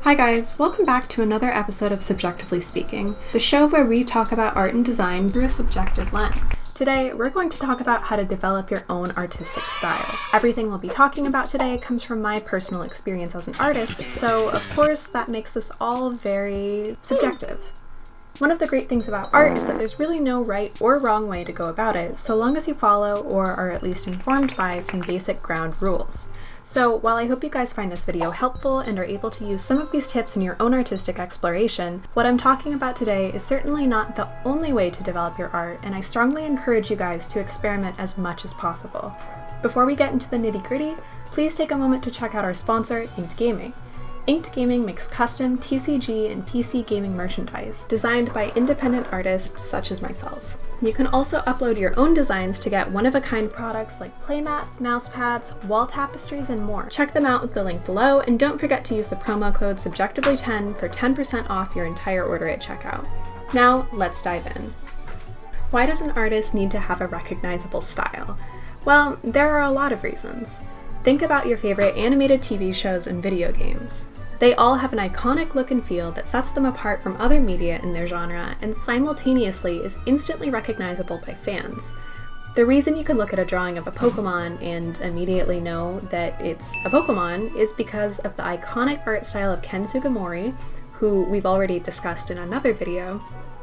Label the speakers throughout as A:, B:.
A: Hi guys, welcome back to another episode of Subjectively Speaking, the show where we talk about art and design through a subjective lens. Today, we're going to talk about how to develop your own artistic style. Everything we'll be talking about today comes from my personal experience as an artist, so of course that makes this all very subjective. One of the great things about art is that there's really no right or wrong way to go about it, so long as you follow or are at least informed by some basic ground rules. So while I hope you guys find this video helpful and are able to use some of these tips in your own artistic exploration, what I'm talking about today is certainly not the only way to develop your art, and I strongly encourage you guys to experiment as much as possible. Before we get into the nitty-gritty, please take a moment to check out our sponsor, Inked Gaming. Inked Gaming makes custom TCG and PC gaming merchandise designed by independent artists such as myself. You can also upload your own designs to get one-of-a-kind products like playmats, mousepads, wall tapestries, and more. Check them out with the link below, and don't forget to use the promo code SUBJECTIVELY10 for 10% off your entire order at checkout. Now, let's dive in. Why does an artist need to have a recognizable style? Well, there are a lot of reasons. Think about your favorite animated TV shows and video games. They all have an iconic look and feel that sets them apart from other media in their genre and simultaneously is instantly recognizable by fans. The reason you can look at a drawing of a Pokemon and immediately know that it's a Pokemon is because of the iconic art style of Ken Sugimori, who we've already discussed in another video,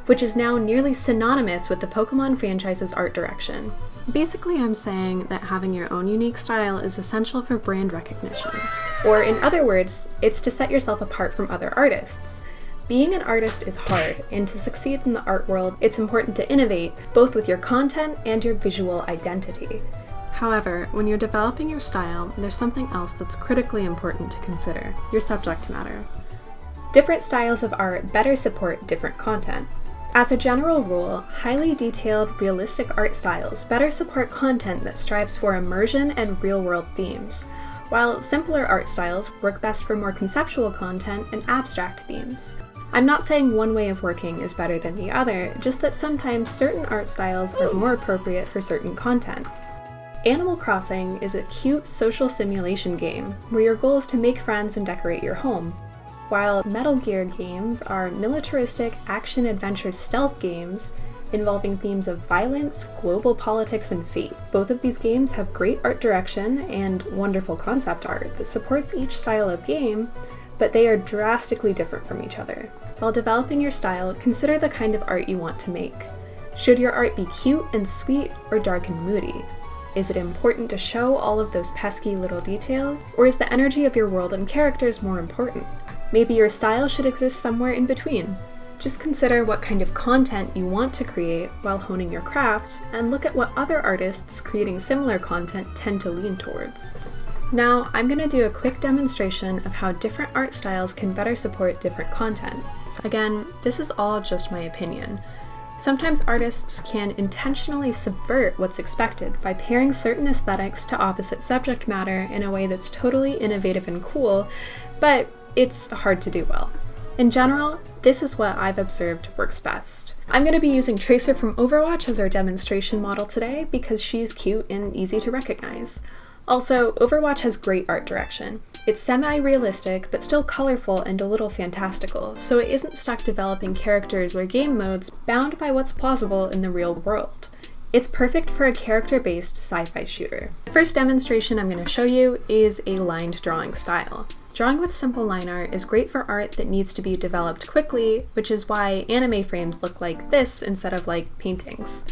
A: which is now nearly synonymous with the Pokemon franchise's art direction. Basically, I'm saying that having your own unique style is essential for brand recognition. Or in other words, it's to set yourself apart from other artists. Being an artist is hard, and to succeed in the art world, it's important to innovate, both with your content and your visual identity. However, when you're developing your style, there's something else that's critically important to consider: your subject matter. Different styles of art better support different content. As a general rule, highly detailed, realistic art styles better support content that strives for immersion and real-world themes, while simpler art styles work best for more conceptual content and abstract themes. I'm not saying one way of working is better than the other, just that sometimes certain art styles are more appropriate for certain content. Animal Crossing is a cute social simulation game where your goal is to make friends and decorate your home, while Metal Gear games are militaristic action-adventure stealth games involving themes of violence, global politics, and fate. Both of these games have great art direction and wonderful concept art that supports each style of game, but they are drastically different from each other. While developing your style, consider the kind of art you want to make. Should your art be cute and sweet or dark and moody? Is it important to show all of those pesky little details, or is the energy of your world and characters more important? Maybe your style should exist somewhere in between. Just consider what kind of content you want to create while honing your craft, and look at what other artists creating similar content tend to lean towards. Now, I'm going to do a quick demonstration of how different art styles can better support different content. So again, this is all just my opinion. Sometimes artists can intentionally subvert what's expected by pairing certain aesthetics to opposite subject matter in a way that's totally innovative and cool, but it's hard to do well. In general, this is what I've observed works best. I'm going to be using Tracer from Overwatch as our demonstration model today because she's cute and easy to recognize. Also, Overwatch has great art direction. It's semi-realistic, but still colorful and a little fantastical, so it isn't stuck developing characters or game modes bound by what's plausible in the real world. It's perfect for a character-based sci-fi shooter. The first demonstration I'm going to show you is a lined drawing style. Drawing with simple line art is great for art that needs to be developed quickly, which is why anime frames look like this instead of like paintings.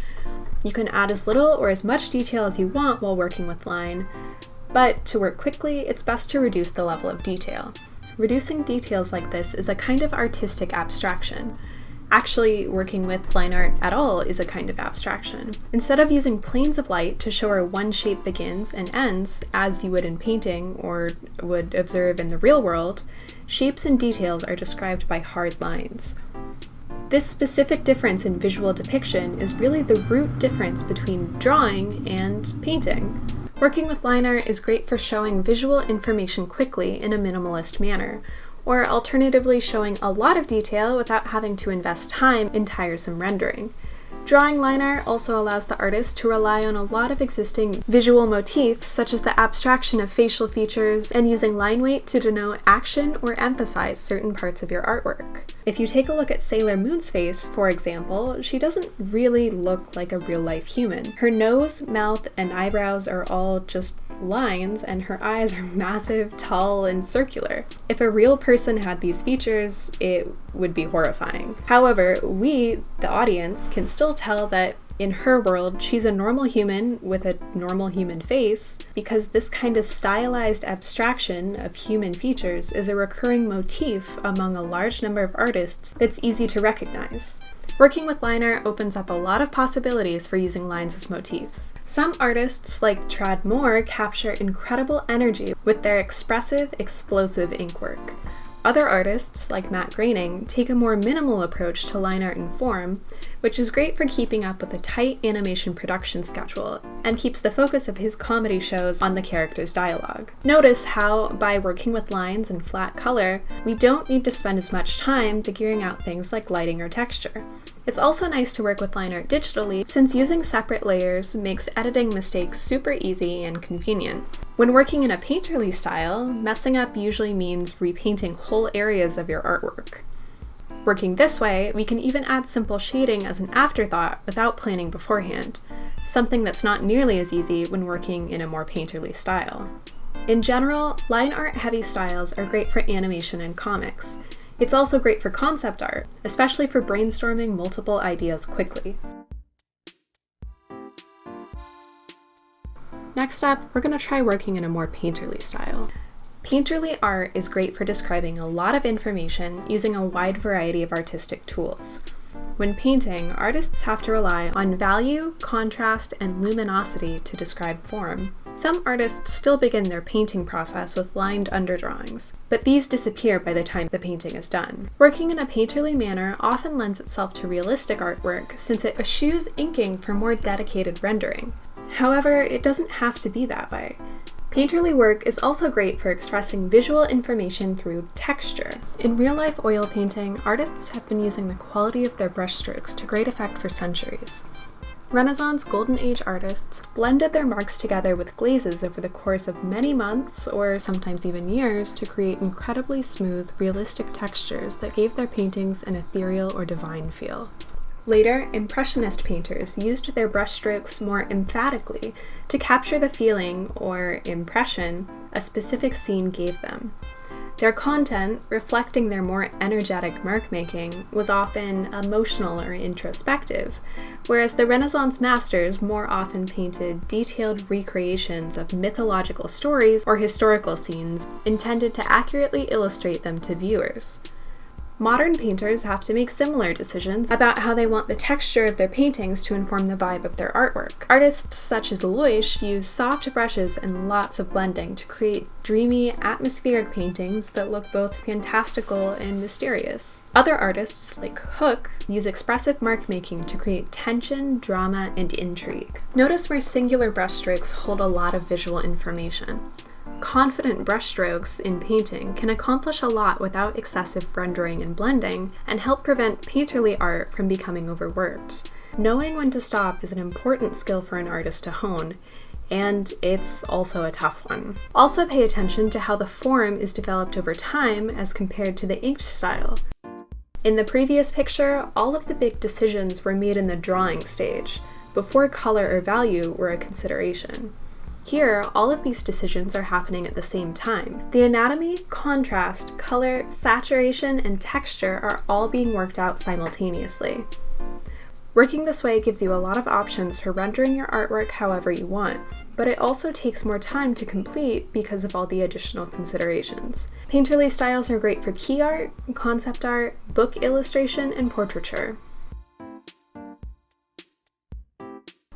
A: You can add as little or as much detail as you want while working with line, but to work quickly, it's best to reduce the level of detail. Reducing details like this is a kind of artistic abstraction. Actually, working with line art at all is a kind of abstraction. Instead of using planes of light to show where one shape begins and ends, as you would in painting or would observe in the real world, shapes and details are described by hard lines. This specific difference in visual depiction is really the root difference between drawing and painting. Working with line art is great for showing visual information quickly in a minimalist manner, or alternatively showing a lot of detail without having to invest time in tiresome rendering. Drawing line art also allows the artist to rely on a lot of existing visual motifs, such as the abstraction of facial features and using line weight to denote action or emphasize certain parts of your artwork. If you take a look at Sailor Moon's face, for example, she doesn't really look like a real-life human. Her nose, mouth, and eyebrows are all just lines, and her eyes are massive, tall, and circular. If a real person had these features, it would be horrifying. However, we, the audience, can still tell that in her world, she's a normal human with a normal human face, because this kind of stylized abstraction of human features is a recurring motif among a large number of artists that's easy to recognize. Working with line art opens up a lot of possibilities for using lines as motifs. Some artists, like Tradd Moore, capture incredible energy with their expressive, explosive ink work. Other artists, like Matt Groening, take a more minimal approach to line art and form, which is great for keeping up with a tight animation production schedule and keeps the focus of his comedy shows on the characters' dialogue. Notice how, by working with lines and flat color, we don't need to spend as much time figuring out things like lighting or texture. It's also nice to work with line art digitally, since using separate layers makes editing mistakes super easy and convenient. When working in a painterly style, messing up usually means repainting whole areas of your artwork. Working this way, we can even add simple shading as an afterthought without planning beforehand, something that's not nearly as easy when working in a more painterly style. In general, line art heavy styles are great for animation and comics. It's also great for concept art, especially for brainstorming multiple ideas quickly. Next up, we're going to try working in a more painterly style. Painterly art is great for describing a lot of information using a wide variety of artistic tools. When painting, artists have to rely on value, contrast, and luminosity to describe form. Some artists still begin their painting process with lined underdrawings, but these disappear by the time the painting is done. Working in a painterly manner often lends itself to realistic artwork, since it eschews inking for more dedicated rendering. However, it doesn't have to be that way. Painterly work is also great for expressing visual information through texture. In real-life oil painting, artists have been using the quality of their brushstrokes to great effect for centuries. Renaissance Golden Age artists blended their marks together with glazes over the course of many months, or sometimes even years, to create incredibly smooth, realistic textures that gave their paintings an ethereal or divine feel. Later, Impressionist painters used their brushstrokes more emphatically to capture the feeling, or impression, a specific scene gave them. Their content, reflecting their more energetic mark-making, was often emotional or introspective, whereas the Renaissance masters more often painted detailed recreations of mythological stories or historical scenes intended to accurately illustrate them to viewers. Modern painters have to make similar decisions about how they want the texture of their paintings to inform the vibe of their artwork. Artists such as Lineless use soft brushes and lots of blending to create dreamy, atmospheric paintings that look both fantastical and mysterious. Other artists, like Hook, use expressive mark-making to create tension, drama, and intrigue. Notice where singular brushstrokes hold a lot of visual information. Confident brushstrokes in painting can accomplish a lot without excessive rendering and blending, and help prevent painterly art from becoming overworked. Knowing when to stop is an important skill for an artist to hone, and it's also a tough one. Also pay attention to how the form is developed over time as compared to the inked style. In the previous picture, all of the big decisions were made in the drawing stage, before color or value were a consideration. Here, all of these decisions are happening at the same time. The anatomy, contrast, color, saturation, and texture are all being worked out simultaneously. Working this way gives you a lot of options for rendering your artwork however you want, but it also takes more time to complete because of all the additional considerations. Painterly styles are great for key art, concept art, book illustration, and portraiture.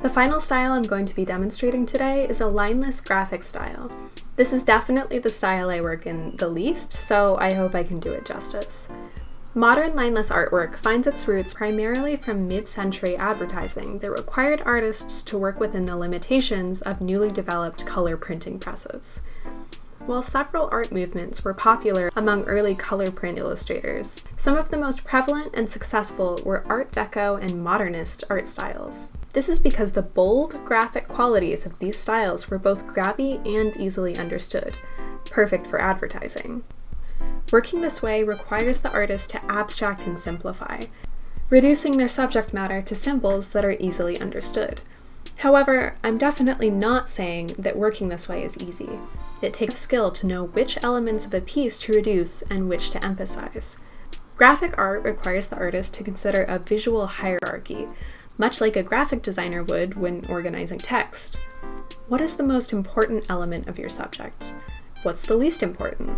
A: The final style I'm going to be demonstrating today is a lineless graphic style. This is definitely the style I work in the least, so I hope I can do it justice. Modern lineless artwork finds its roots primarily from mid-century advertising that required artists to work within the limitations of newly developed color printing presses. While several art movements were popular among early color print illustrators, some of the most prevalent and successful were Art Deco and Modernist art styles. This is because the bold, graphic qualities of these styles were both grabby and easily understood, perfect for advertising. Working this way requires the artist to abstract and simplify, reducing their subject matter to symbols that are easily understood. However, I'm definitely not saying that working this way is easy. It takes skill to know which elements of a piece to reduce and which to emphasize. Graphic art requires the artist to consider a visual hierarchy, much like a graphic designer would when organizing text. What is the most important element of your subject? What's the least important?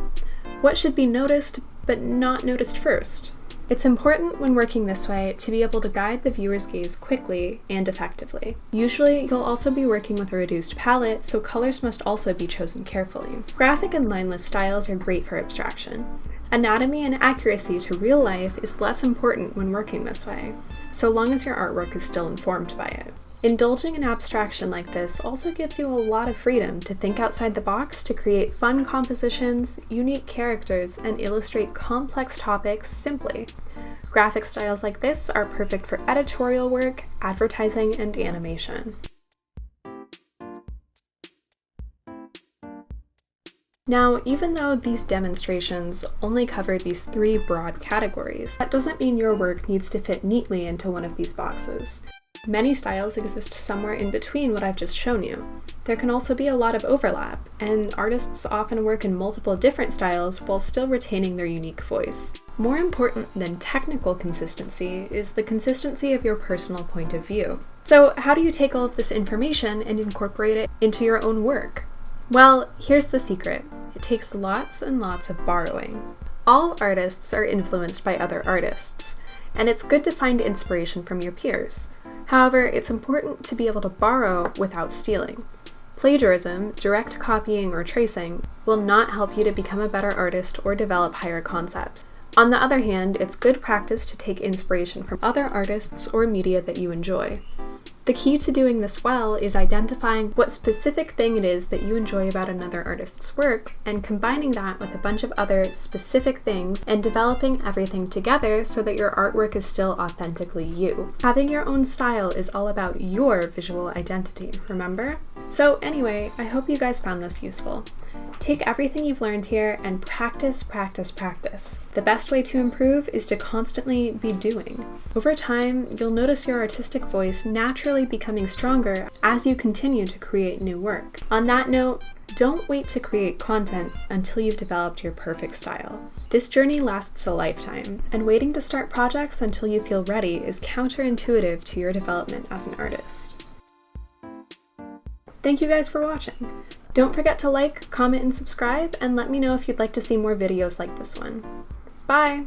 A: What should be noticed but not noticed first? It's important when working this way to be able to guide the viewer's gaze quickly and effectively. Usually, you'll also be working with a reduced palette, so colors must also be chosen carefully. Graphic and lineless styles are great for abstraction. Anatomy and accuracy to real life is less important when working this way, so long as your artwork is still informed by it. Indulging in abstraction like this also gives you a lot of freedom to think outside the box to create fun compositions, unique characters, and illustrate complex topics simply. Graphic styles like this are perfect for editorial work, advertising, and animation. Now, even though these demonstrations only cover these 3 broad categories, that doesn't mean your work needs to fit neatly into one of these boxes. Many styles exist somewhere in between what I've just shown you. There can also be a lot of overlap, and artists often work in multiple different styles while still retaining their unique voice. More important than technical consistency is the consistency of your personal point of view. So how do you take all of this information and incorporate it into your own work? Well, here's the secret. It takes lots and lots of borrowing. All artists are influenced by other artists, and it's good to find inspiration from your peers. However, it's important to be able to borrow without stealing. Plagiarism, direct copying, or tracing will not help you to become a better artist or develop higher concepts. On the other hand, it's good practice to take inspiration from other artists or media that you enjoy. The key to doing this well is identifying what specific thing it is that you enjoy about another artist's work and combining that with a bunch of other specific things and developing everything together so that your artwork is still authentically you. Having your own style is all about your visual identity, remember? So anyway, I hope you guys found this useful. Take everything you've learned here and practice, practice, practice. The best way to improve is to constantly be doing. Over time, you'll notice your artistic voice naturally becoming stronger as you continue to create new work. On that note, don't wait to create content until you've developed your perfect style. This journey lasts a lifetime, and waiting to start projects until you feel ready is counterintuitive to your development as an artist. Thank you guys for watching. Don't forget to like, comment, and subscribe, and let me know if you'd like to see more videos like this one. Bye!